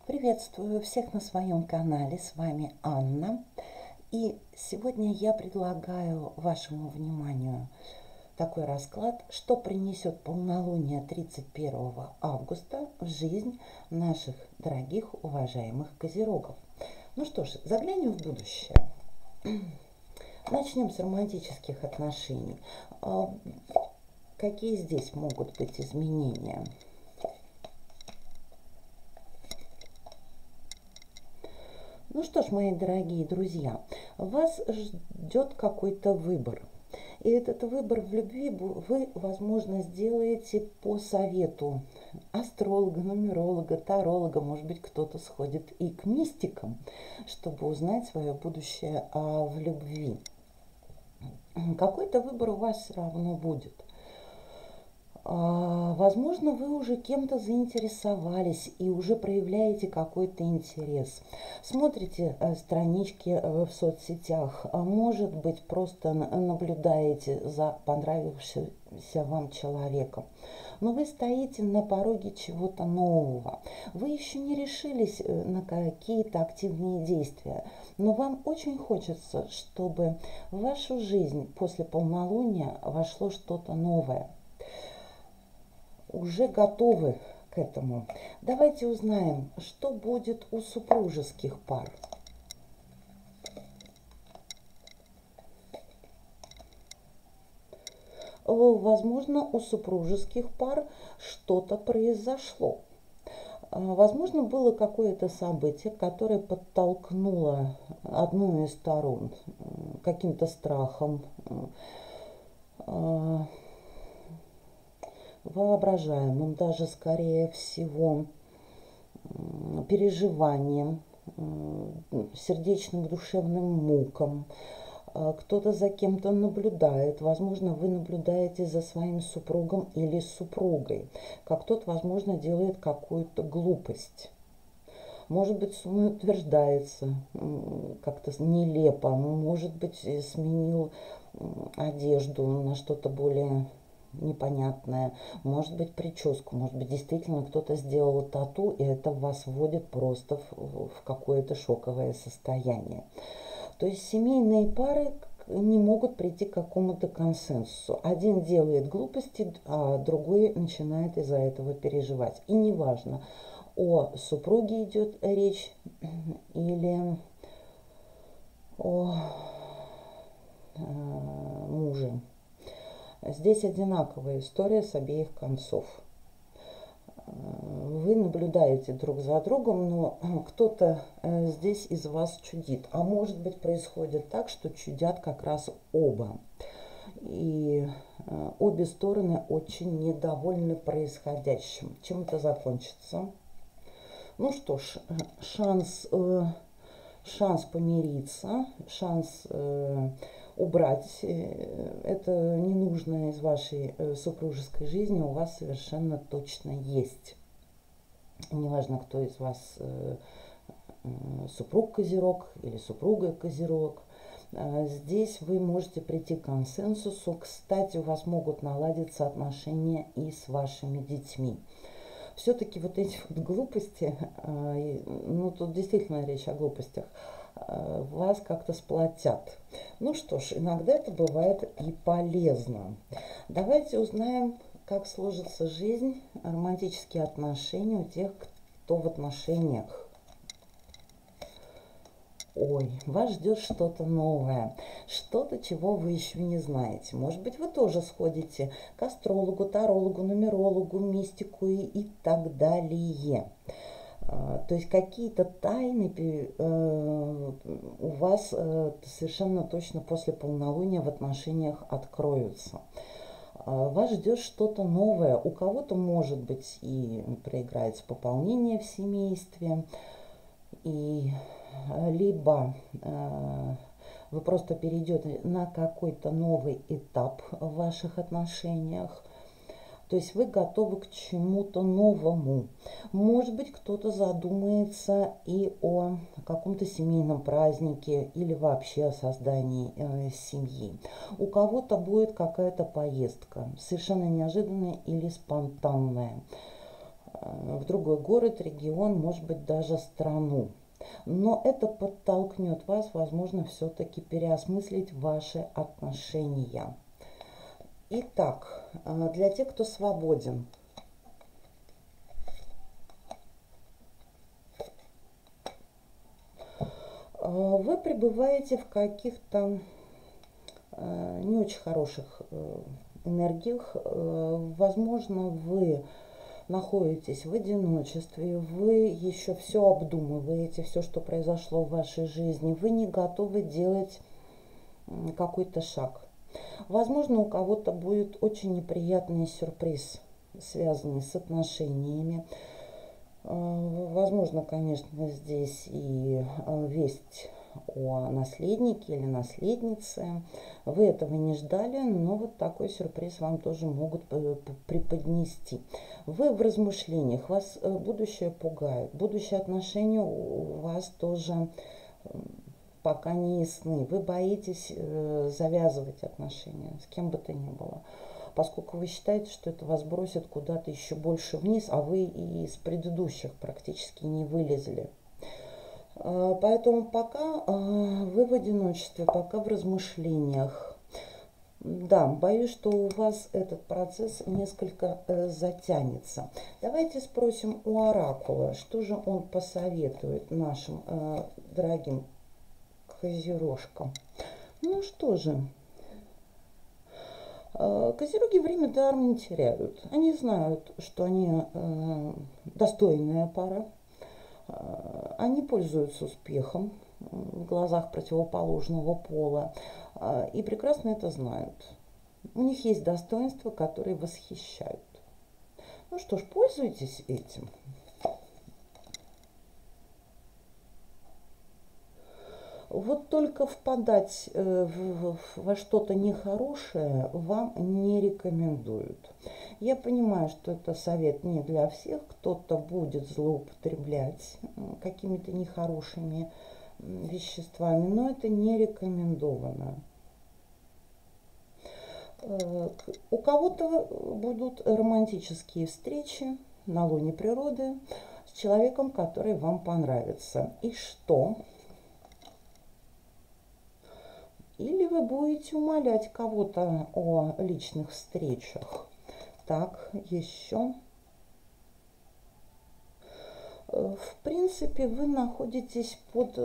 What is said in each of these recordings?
Приветствую всех на своем канале, с вами Анна. И сегодня я предлагаю вашему вниманию такой расклад, что принесет полнолуние 31 августа в жизнь наших дорогих, уважаемых козерогов. Ну что ж, заглянем в будущее. Начнем с романтических отношений. Какие здесь могут быть изменения? Ну что ж, мои дорогие друзья, вас ждет какой-то выбор. И этот выбор в любви вы, возможно, сделаете по совету астролога, нумеролога, таролога. Может быть, кто-то сходит и к мистикам, чтобы узнать свое будущее в любви. Какой-то выбор у вас все равно будет. Возможно, вы уже кем-то заинтересовались и уже проявляете какой-то интерес. Смотрите странички в соцсетях, может быть, просто наблюдаете за понравившимся вам человеком. Но вы стоите на пороге чего-то нового. Вы еще не решились на какие-то активные действия, но вам очень хочется, чтобы в вашу жизнь после полнолуния вошло что-то новое. Уже готовы к этому. Давайте узнаем, что будет у супружеских пар. Возможно, у супружеских пар что-то произошло. Возможно, было какое-то событие, которое подтолкнуло одну из сторон каким-то страхом, воображаемым даже, скорее всего, переживанием, сердечным душевным мукам. Кто-то за кем-то наблюдает. Возможно, вы наблюдаете за своим супругом или супругой. Как тот, возможно, делает какую-то глупость. Может быть, утверждается как-то нелепо. Может быть, сменил одежду на что-то более непонятное, может быть, прическу, может быть, действительно кто-то сделал тату, и это вас вводит просто в какое-то шоковое состояние. То есть семейные пары не могут прийти к какому-то консенсусу. Один делает глупости, а другой начинает из-за этого переживать. И неважно, о супруге идет речь или о муже. Здесь одинаковая история с обеих концов. Вы наблюдаете друг за другом, но кто-то здесь из вас чудит. А может быть, происходит так, что чудят как раз оба. И обе стороны очень недовольны происходящим. Чем это закончится? Ну что ж, шанс помириться, шанс убрать это ненужное из вашей супружеской жизни у вас совершенно точно есть. Неважно, кто из вас супруг Козерог или супруга Козерог. Здесь вы можете прийти к консенсусу. Кстати, у вас могут наладиться отношения и с вашими детьми. Все-таки вот эти вот глупости, ну тут действительно речь о глупостях, вас как-то сплотят. Ну что ж, иногда это бывает и полезно. Давайте узнаем, как сложится жизнь, романтические отношения у тех, кто в отношениях. Ой, вас ждет что-то новое, что-то, чего вы еще не знаете. Может быть, вы тоже сходите к астрологу, тарологу, нумерологу, мистику и так далее. То есть какие-то тайны у вас совершенно точно после полнолуния в отношениях откроются. Вас ждет что-то новое. У кого-то, может быть, и проиграется пополнение в семействе, и либо вы просто перейдете на какой-то новый этап в ваших отношениях. То есть вы готовы к чему-то новому. Может быть, кто-то задумается и о каком-то семейном празднике или вообще о создании семьи. У кого-то будет какая-то поездка, совершенно неожиданная или спонтанная. в другой город, регион, может быть, даже страну. Но это подтолкнет вас, возможно, все-таки переосмыслить ваши отношения. Итак, для тех, кто свободен. Вы пребываете в каких-то не очень хороших энергиях. Возможно, вы находитесь в одиночестве, вы еще все обдумываете, все, что произошло в вашей жизни, вы не готовы делать какой-то шаг. Возможно, у кого-то будет очень неприятный сюрприз, связанный с отношениями. Возможно, конечно, здесь и весть о наследнике или наследнице. Вы этого не ждали, но вот такой сюрприз вам тоже могут преподнести. Вы в размышлениях, вас будущее пугает, будущие отношения у вас тоже пока не ясны. Вы боитесь завязывать отношения с кем бы то ни было, поскольку вы считаете, что это вас бросит куда-то еще больше вниз, а вы и из предыдущих практически не вылезли. Поэтому пока вы в одиночестве, пока в размышлениях. Да, боюсь, что у вас этот процесс несколько затянется. Давайте спросим у оракула, что же он посоветует нашим дорогим козерожкам. Ну что же, козероги время даром не теряют. Они знают, что они достойная пара. Они пользуются успехом в глазах противоположного пола и прекрасно это знают. У них есть достоинства, которые восхищают. Ну что ж, пользуйтесь этим. Вот только впадать во что-то нехорошее вам не рекомендуют. Я понимаю, что это совет не для всех. Кто-то будет злоупотреблять какими-то нехорошими веществами, но это не рекомендовано. У кого-то будут романтические встречи на лоне природы с человеком, который вам понравится. И что? Или вы будете умолять кого-то о личных встречах. Так, еще. В принципе, вы находитесь под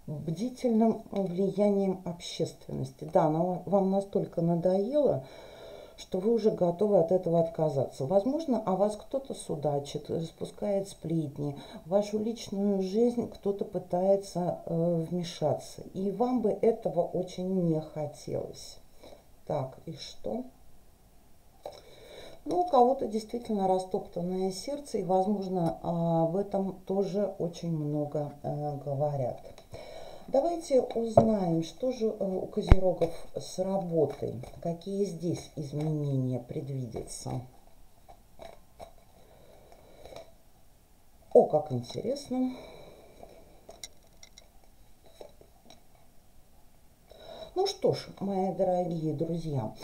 бдительным влиянием общественности. Да, она вам настолько надоела, что вы уже готовы от этого отказаться. Возможно, о вас кто-то судачит, спускает сплетни, в вашу личную жизнь кто-то пытается вмешаться. И вам бы этого очень не хотелось. Так, и что? Ну, у кого-то действительно растоптанное сердце, и, возможно, об этом тоже очень много говорят. Давайте узнаем, что же у козерогов с работой, какие здесь изменения предвидятся. О, как интересно. Ну что ж, мои дорогие друзья,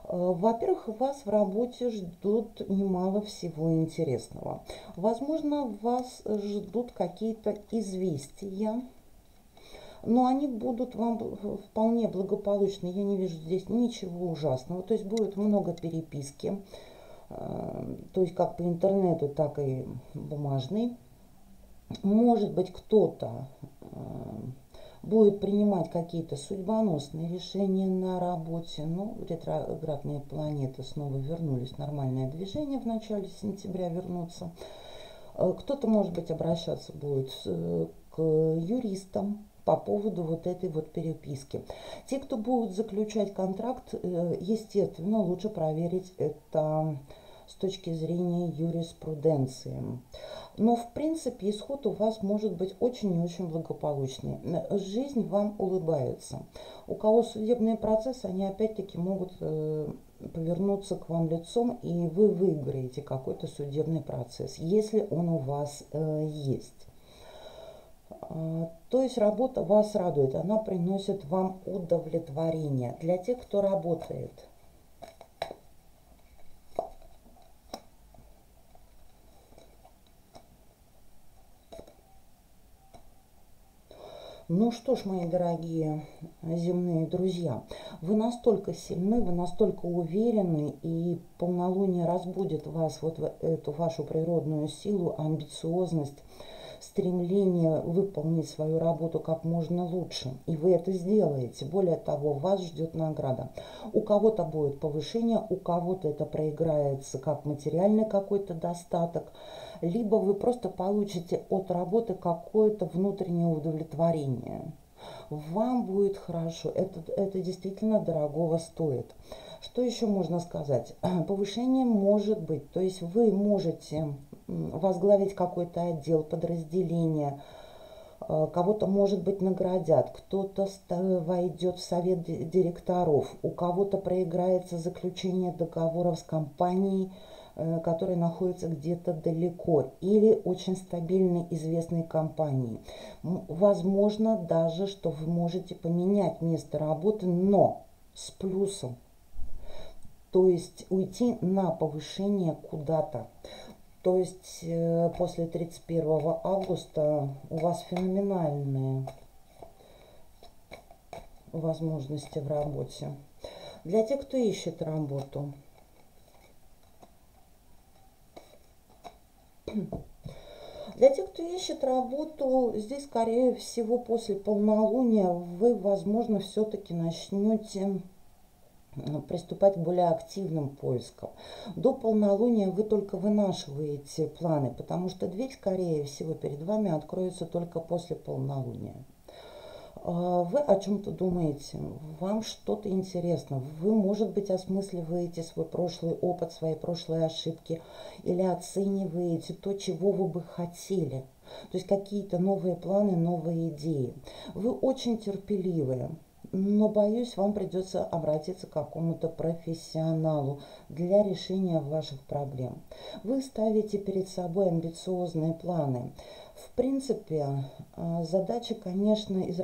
во-первых, вас в работе ждут немало всего интересного. Возможно, вас ждут какие-то известия, но они будут вам вполне благополучны. Я не вижу здесь ничего ужасного. То есть будет много переписки, то есть как по интернету, так и бумажной. Может быть, кто-то будет принимать какие-то судьбоносные решения на работе. Ну, ретроградные планеты снова вернулись в нормальное движение, в начале сентября вернутся. Кто-то, может быть, обращаться будет к юристам по поводу вот этой вот переписки. Те, кто будут заключать контракт, естественно, лучше проверить это с точки зрения юриспруденции. Но, в принципе, исход у вас может быть очень и очень благополучный. Жизнь вам улыбается. У кого судебные процессы, они опять-таки могут повернуться к вам лицом, и вы выиграете какой-то судебный процесс, если он у вас есть. То есть работа вас радует, она приносит вам удовлетворение. Для тех, кто работает, Ну что ж, мои дорогие земные друзья, вы настолько сильны, вы настолько уверены, и полнолуние разбудит вас, вот в эту вашу природную силу, амбициозность, стремление выполнить свою работу как можно лучше. И вы это сделаете. Более того, вас ждет награда. У кого-то будет повышение, у кого-то это проиграется как материальный какой-то достаток, либо вы просто получите от работы какое-то внутреннее удовлетворение. Вам будет хорошо, это действительно дорогого стоит. Что еще можно сказать? Повышение может быть, то есть вы можете возглавить какой-то отдел, подразделение, кого-то, может быть, наградят, кто-то войдет в совет директоров, у кого-то проиграется заключение договоров с компанией, которые находятся где-то далеко, или очень стабильной известной компании. Возможно даже, что вы можете поменять место работы, но с плюсом. То есть уйти на повышение куда-то. То есть после 31 августа у вас феноменальные возможности в работе. Для тех, кто ищет работу. Для тех, кто ищет работу, здесь, скорее всего, после полнолуния вы, возможно, все-таки начнете приступать к более активным поискам. До полнолуния вы только вынашиваете планы, потому что дверь, скорее всего, перед вами откроется только после полнолуния. Вы о чем-то думаете, вам что-то интересно, вы, может быть, осмысливаете свой прошлый опыт, свои прошлые ошибки, или оцениваете то, чего вы бы хотели. То есть какие-то новые планы, новые идеи. Вы очень терпеливые. Но, боюсь, вам придется обратиться к какому-то профессионалу для решения ваших проблем. Вы ставите перед собой амбициозные планы. В принципе, задача, конечно, из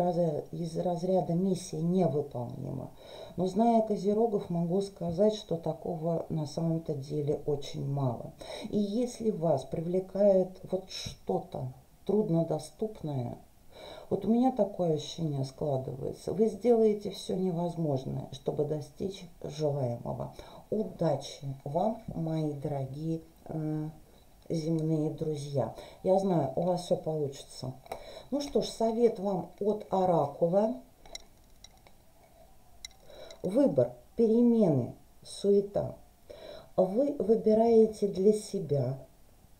разряда миссии невыполнима. Но, зная козерогов, могу сказать, что такого на самом-то деле очень мало. И если вас привлекает вот что-то труднодоступное, вот у меня такое ощущение складывается. Вы сделаете все невозможное, чтобы достичь желаемого. Удачи вам, мои дорогие земные друзья. Я знаю, у вас все получится. Ну что ж, совет вам от оракула. Выбор, перемены, суета. Вы выбираете для себя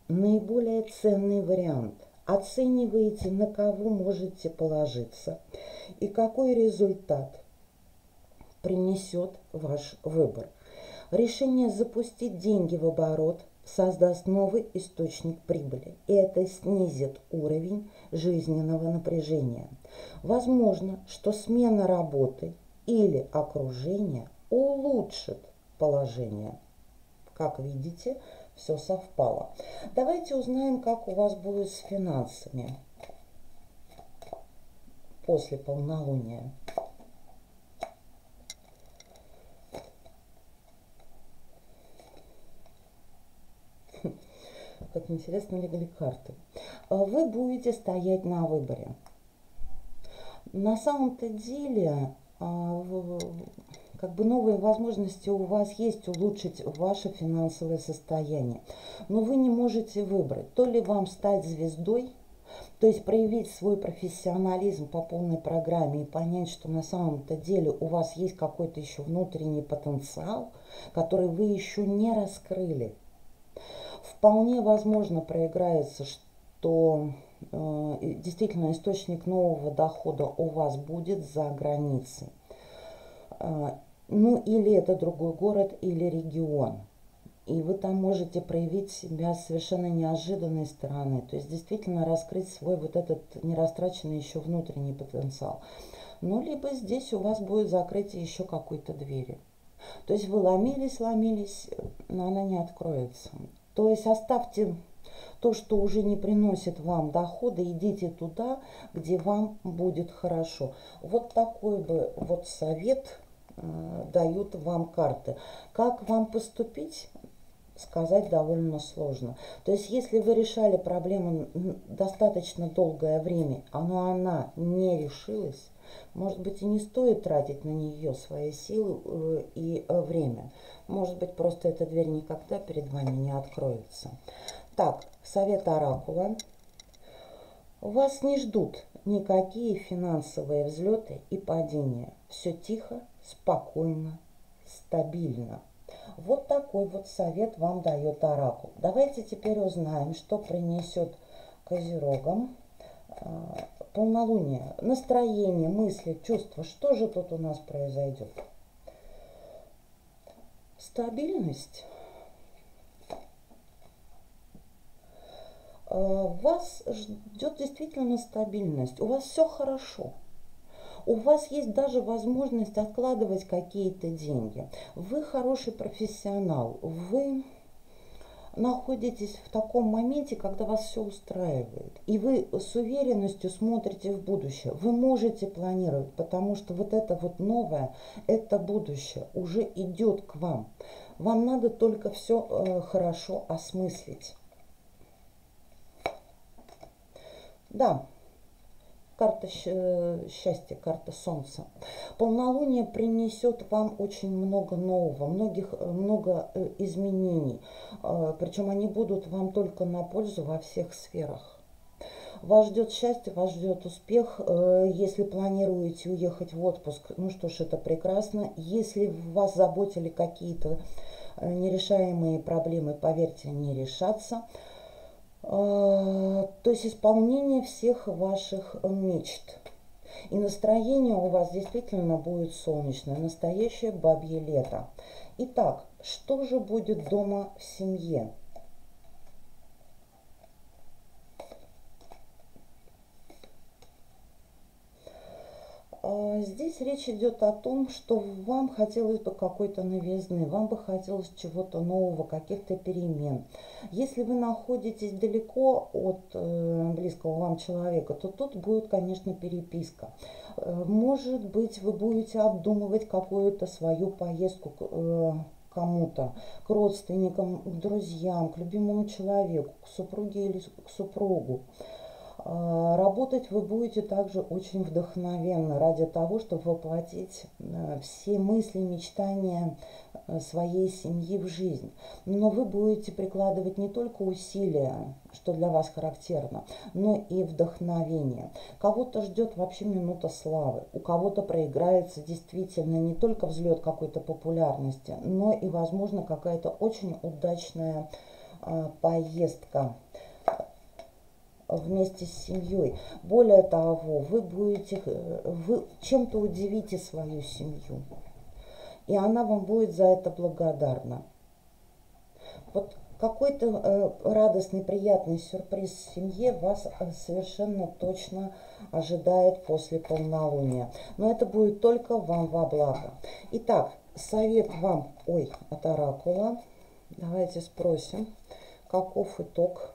наиболее ценный вариант. Оцениваете, на кого можете положиться и какой результат принесет ваш выбор. Решение запустить деньги в оборот создаст новый источник прибыли, и это снизит уровень жизненного напряжения. Возможно, что смена работы или окружения улучшит положение. Как видите, все совпало. Давайте узнаем, как у вас будет с финансами после полнолуния. Как интересно легли карты. Вы будете стоять на выборе. На самом-то деле, как бы новые возможности у вас есть улучшить ваше финансовое состояние. Но вы не можете выбрать, то ли вам стать звездой, то есть проявить свой профессионализм по полной программе и понять, что на самом-то деле у вас есть какой-то еще внутренний потенциал, который вы еще не раскрыли. Вполне возможно проиграется, что действительно источник нового дохода у вас будет за границей. Ну, или это другой город, или регион. И вы там можете проявить себя с совершенно неожиданной стороны. То есть действительно раскрыть свой вот этот нерастраченный еще внутренний потенциал. Ну, либо здесь у вас будет закрытие еще какой-то двери. То есть вы ломились, но она не откроется. То есть оставьте то, что уже не приносит вам дохода, идите туда, где вам будет хорошо. Вот такой бы вот совет дают вам карты. Как вам поступить? сказать довольно сложно. То есть, если вы решали проблему достаточно долгое время, но она не решилась, может быть, и не стоит тратить на нее свои силы и время. Может быть, просто эта дверь никогда перед вами не откроется. Так, совет оракула. Вас не ждут никакие финансовые взлеты и падения. Все тихо, спокойно, стабильно. Вот такой вот совет вам дает оракул. Давайте теперь узнаем, что принесет козерогам полнолуние. Настроение, мысли, чувства. Что же тут у нас произойдет? Стабильность. Вас ждет действительно стабильность. У вас все хорошо. У вас есть даже возможность откладывать какие-то деньги. Вы хороший профессионал. Вы находитесь в таком моменте, когда вас все устраивает. И вы с уверенностью смотрите в будущее. Вы можете планировать, потому что вот это вот новое, это будущее уже идет к вам. Вам надо только все хорошо осмыслить. Да, карта счастья, карта солнца. Полнолуние принесет вам очень много нового, много изменений. Причем они будут вам только на пользу во всех сферах. Вас ждет счастье, вас ждет успех. Если планируете уехать в отпуск, ну что ж, это прекрасно. Если вас заботили какие-то нерешаемые проблемы, поверьте, они решатся. То есть исполнение всех ваших мечт. И настроение у вас действительно будет солнечное, настоящее бабье лето. Итак, что же будет дома в семье? Здесь речь идет о том, что вам хотелось бы какой-то новизны, вам бы хотелось чего-то нового, каких-то перемен. Если вы находитесь далеко от близкого вам человека, то тут будет, конечно, переписка. Может быть, вы будете обдумывать какую-то свою поездку кому-то, к родственникам, к друзьям, к любимому человеку, к супруге или к супругу. Работать вы будете также очень вдохновенно ради того, чтобы воплотить все мысли, мечтания своей семьи в жизнь. Но вы будете прикладывать не только усилия, что для вас характерно, но и вдохновение. Кого-то ждет вообще минута славы, у кого-то проиграется действительно не только взлет какой-то популярности, но и, возможно, какая-то очень удачная поездка вместе с семьей. Более того, вы чем-то удивите свою семью, и она вам будет за это благодарна. Вот какой-то радостный, приятный сюрприз в семье вас совершенно точно ожидает после полнолуния. Но это будет только вам во благо. Итак, совет вам, от оракула. Давайте спросим, каков итог.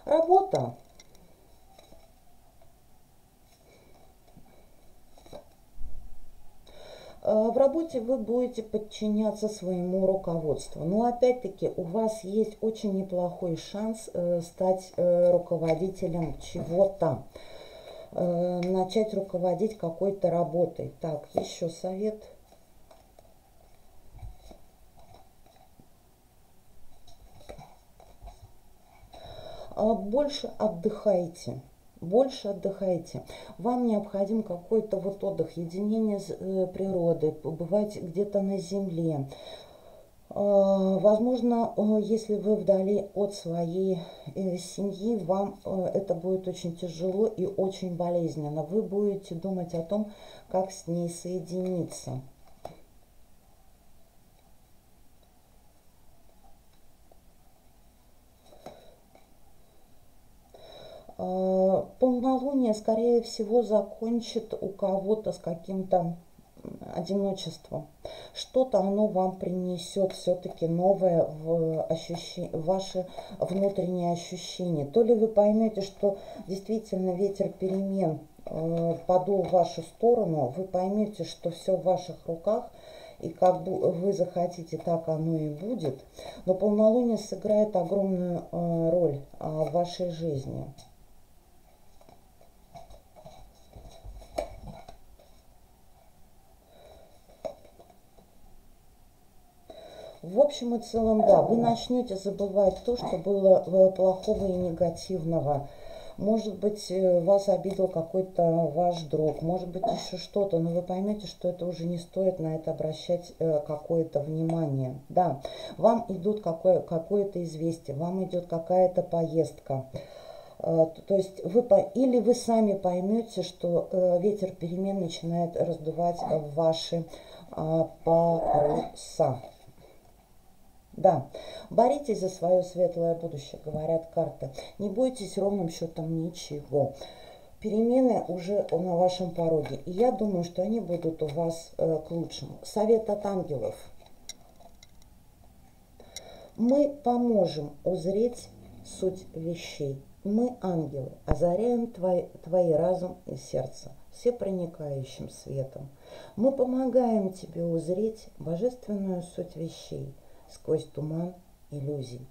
Работа. В работе вы будете подчиняться своему руководству. Но опять-таки у вас есть очень неплохой шанс стать руководителем чего-то. Начать руководить какой-то работой. Так, еще совет. Больше отдыхайте. Больше отдыхайте. Вам необходим какой-то вот отдых, единение с природой, побывать где-то на земле. Возможно, если вы вдали от своей семьи, вам это будет очень тяжело и очень болезненно. Вы будете думать о том, как с ней соединиться. Полнолуние, скорее всего, закончит у кого-то с каким-то одиночеством. Что-то оно вам принесет все-таки новое в ваши внутренние ощущения. То ли вы поймете, что действительно ветер перемен подул в вашу сторону, вы поймете, что все в ваших руках, и как бы вы захотите, так оно и будет. Но полнолуние сыграет огромную роль в вашей жизни. В общем и целом, да, вы начнете забывать то, что было плохого и негативного. Может быть, вас обидел какой-то ваш друг, может быть, еще что-то, но вы поймете, что это уже не стоит на это обращать какое-то внимание. Да, вам идут какое-то известие, вам идет какая-то поездка. То есть или вы сами поймете, что ветер перемен начинает раздувать ваши паруса. Да, боритесь за свое светлое будущее, говорят карты. Не бойтесь ровным счетом ничего. Перемены уже на вашем пороге. И я думаю, что они будут у вас к лучшему. Совет от ангелов. Мы поможем узреть суть вещей. Мы, ангелы, озаряем твой разум и сердце всепроникающим светом. Мы помогаем тебе узреть божественную суть вещей сквозь туман иллюзий.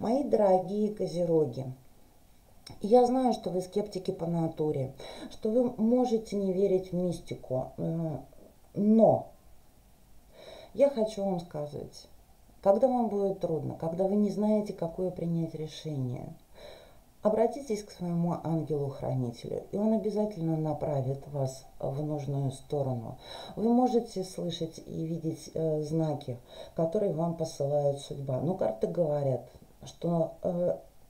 Мои дорогие козероги, я знаю, что вы скептики по натуре, что вы можете не верить в мистику, но я хочу вам сказать, когда вам будет трудно, когда вы не знаете, какое принять решение, обратитесь к своему ангелу-хранителю, и он обязательно направит вас в нужную сторону. Вы можете слышать и видеть знаки, которые вам посылает судьба. Но карты говорят, что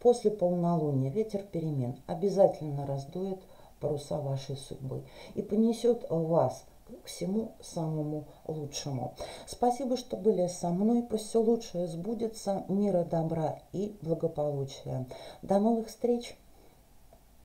после полнолуния ветер перемен обязательно раздует паруса вашей судьбы и понесет вас к всему самому лучшему. Спасибо, что были со мной. Пусть все лучшее сбудется, мира, добра и благополучия. До новых встреч!